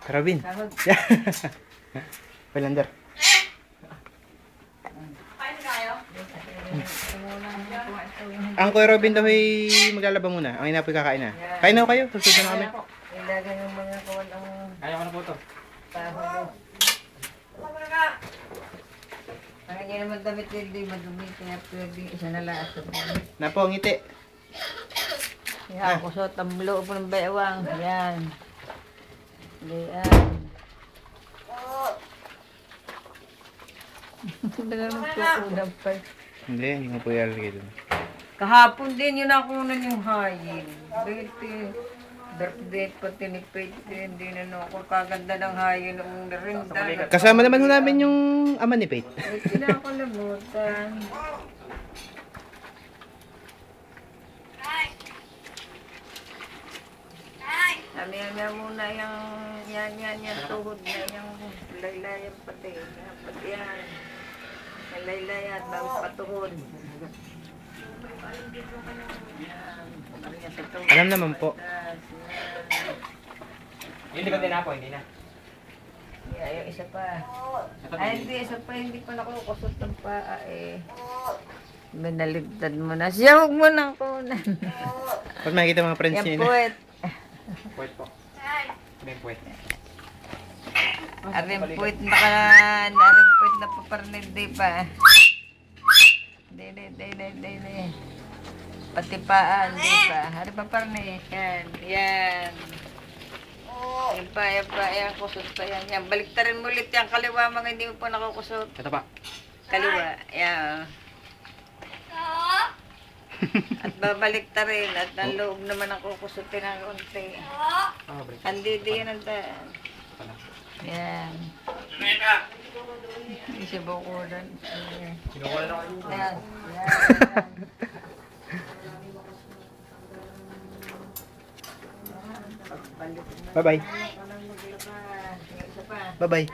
Robin. Palander. Ang Kuya Robin daw ay maglalaba muna. Ang ina po'y kakain na. Kain na kayo. Susunod na kami. Ilagay yung mga kawan ang... Kaya ko na po ito. Pahuli. Kaya niya naman damit hindi madumi. Kaya pwede isa na lahat. Na po, ngiti. Yan, kusot ang loob ng bewang. Yan. Yan. Hindi naman kukulang pa. Hindi mo po ilalagay doon. Kahapon din yun ako na yung hayin. Birthday pati ni Pete. Hindi na ako kaganda ng hayin noong narinda. Kasama naman ho namin yung ama ni Pete. Hindi na ako nabutan. Ano muna yung tuhod na yung laylayan pati. Pati yan. Yung laylayan bago patuhod. Alam naman po. Hindi ba din ako? Hindi na. Yeah, yung isa pa. Ay, hindi. Isa pa. Hindi pa nakukusot ng paa eh. Binaligtad mo na. Siya, huwag mo nang kunan. Pag makikita mga friends niya Yan puwet. Puwet po. May puwet. Aring puwet na paparnid di pa. Di. Pati paan di pa. Hari paparnid. Yan. Yan pa. Yan kusot pa yan. Yan. Baliktarin mo ulit yung kaliwa mga hindi mo pa nakukusot. Ito pa. Kaliwa. Yan. At babalik ta rin. At ang loob naman ang kukusutin ng konti. Hindi yan ang daan. Yan. Hindi siya bukulan. Sinukulan ako. Yan. Bye-bye. Isa pa. Bye-bye.